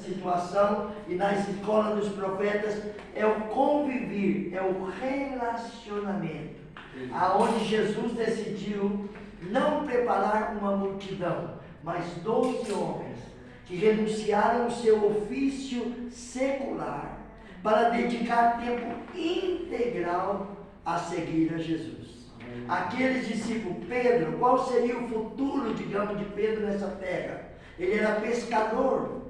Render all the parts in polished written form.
situação e nas escolas dos profetas é o convivir, é o relacionamento, aonde Jesus decidiu não preparar uma multidão, mas 12 homens que renunciaram ao seu ofício secular para dedicar tempo integral a seguir a Jesus. Aqueles discípulos, Pedro, qual seria o futuro, digamos, de Pedro nessa terra? Ele era pescador,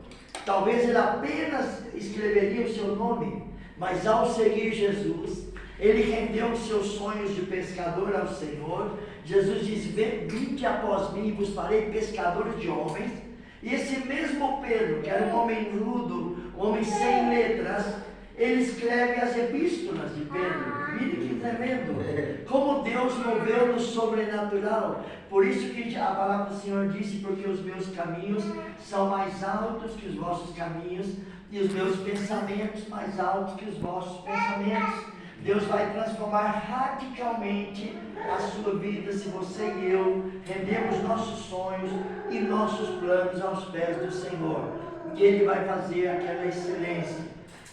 talvez ele apenas escreveria o seu nome, mas ao seguir Jesus, ele rendeu os seus sonhos de pescador ao Senhor. Jesus diz: vinde após mim e vos farei pescadores de homens. E esse mesmo Pedro, que era um homem rudo, um homem sem letras, ele escreve as epístolas de Pedro. Mire que tremendo, como Deus moveu no sobrenatural. Por isso que a palavra do Senhor disse: porque os meus caminhos são mais altos que os vossos caminhos, e os meus pensamentos mais altos que os vossos pensamentos. Deus vai transformar radicalmente a sua vida se você e eu rendemos nossos sonhos e nossos planos aos pés do Senhor. E Ele vai fazer aquela excelência,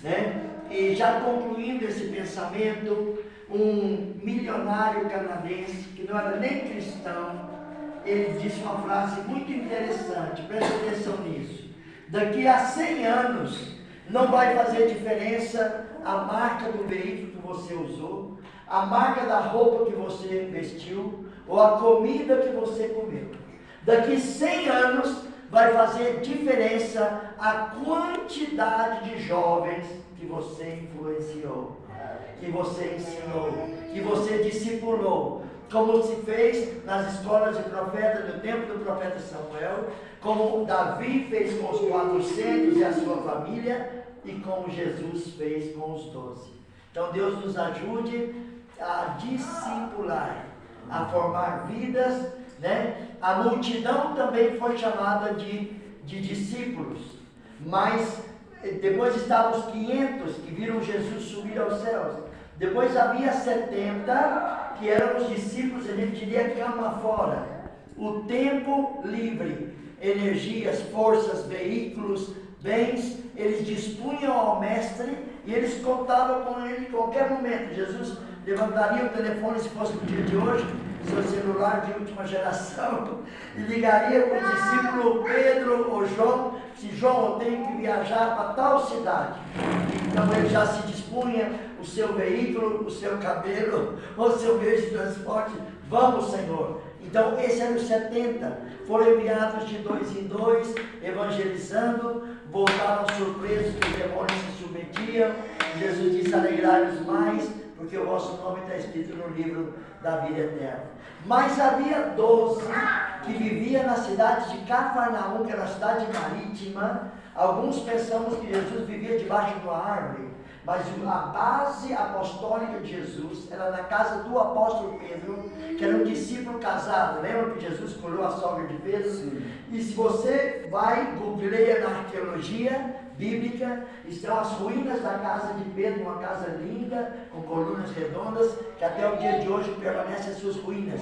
né? E já concluindo esse pensamento, um milionário canadense, que não era nem cristão, ele disse uma frase muito interessante, preste atenção nisso: daqui a 100 anos não vai fazer diferença a marca do veículo que você usou, a marca da roupa que você vestiu, ou a comida que você comeu. Daqui 100 anos vai fazer diferença a quantidade de jovens que você influenciou, que você ensinou, que você discipulou, como se fez nas escolas de profetas, no tempo do profeta Samuel, como Davi fez com os 400 e a sua família, e como Jesus fez com os 12. Então Deus nos ajude a discipular, a formar vidas, né? A multidão também foi chamada de discípulos, mas depois estavam os 500 que viram Jesus subir aos céus. Depois havia 70 que eram os discípulos, a gente diria cama fora. O tempo livre, energias, forças, veículos, bens, eles dispunham ao mestre e eles contavam com ele em qualquer momento. Jesus levantaria o telefone, se fosse no dia de hoje, seu celular de última geração, e ligaria para o discípulo Pedro ou João: se João, eu tenho que viajar para tal cidade. Então ele já se dispunha, o seu veículo, o seu cabelo, o seu meio de transporte: vamos, Senhor. Então esses eram os 70, foram enviados de 2 em 2, evangelizando, voltaram surpresos que os demônios se submetiam. Jesus disse: alegrai-vos mais, porque o vosso nome está escrito no livro da vida eterna. Mas havia 12 que viviam na cidade de Cafarnaum, que era a cidade marítima. Alguns pensamos que Jesus vivia debaixo de uma árvore, mas a base apostólica de Jesus era na casa do apóstolo Pedro, que era um discípulo casado. Lembra que Jesus curou a sogra de Pedro? Sim. E se você vai, googleia na arqueologia bíblica, estão as ruínas da casa de Pedro, uma casa linda, com colunas redondas, que até o dia de hoje permanecem as suas ruínas.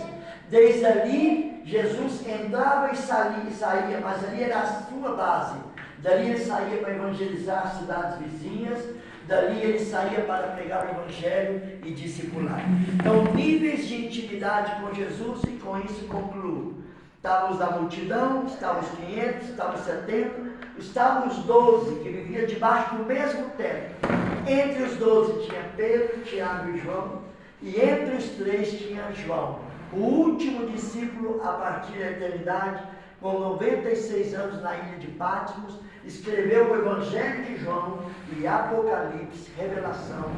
Desde ali, Jesus entrava e saía, mas ali era a sua base. Dali ele saía para evangelizar as cidades vizinhas, dali ele saía para pregar o evangelho e discipular. Então, níveis de intimidade com Jesus, e com isso concluo. Estavam os da multidão, estavam os 500, estavam os 70, estavam os 12 que viviam debaixo do mesmo teto. Entre os 12 tinha Pedro, Tiago e João, e entre os 3 tinha João, o último discípulo a partir da eternidade, com 96 anos na ilha de Patmos, escreveu o Evangelho de João e Apocalipse, revelação,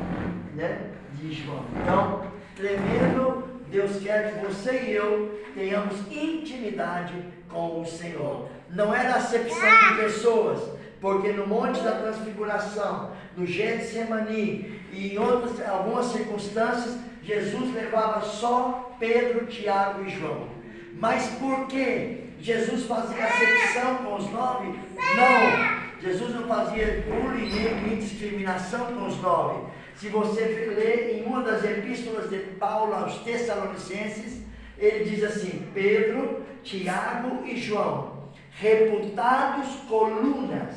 né, de João. Então, tremendo, Deus quer que você e eu tenhamos intimidade com o Senhor. Não era acepção de pessoas, porque no Monte da Transfiguração, no Getsemani e em algumas circunstâncias, Jesus levava só Pedro, Tiago e João. Mas por que Jesus fazia acepção com os 9? Não, Jesus não fazia bullying nem discriminação com os 9. Se você ler em uma das epístolas de Paulo aos Tessalonicenses, ele diz assim: Pedro, Tiago e João, reputados colunas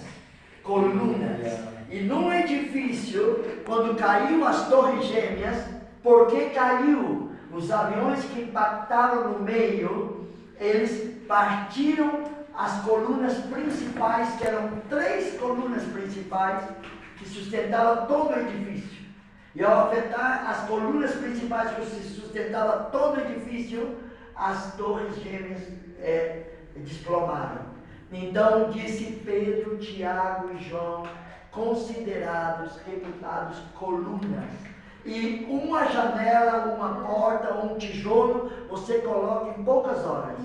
edifício, quando caiu as torres gêmeas, por que caiu? Os aviões que impactaram no meio, eles partiram as colunas principais, que eram 3 colunas principais, que sustentavam todo o edifício. E ao afetar as colunas principais que sustentavam todo o edifício, as torres gêmeas desplomaram. Então disse Pedro, Tiago e João, considerados, reputados colunas. E uma janela, uma porta ou um tijolo você coloca em poucas horas.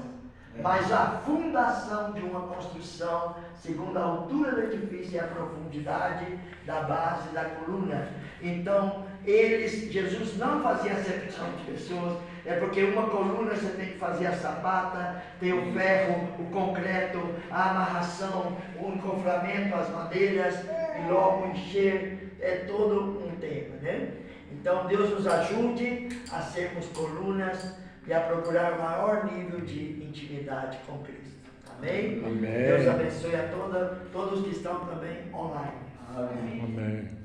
Mas a fundação de uma construção, segundo a altura do edifício e a profundidade da base da coluna. Então, Jesus não fazia acepção de pessoas, é porque uma coluna você tem que fazer a sapata, tem o ferro, o concreto, a amarração, o encoframento, as madeiras, e logo encher, é todo um tema, né? Então, Deus nos ajude a sermos colunas e a procurar o maior nível de intimidade com Cristo. Amém? Amém. Deus abençoe a todos que estão também online. Amém.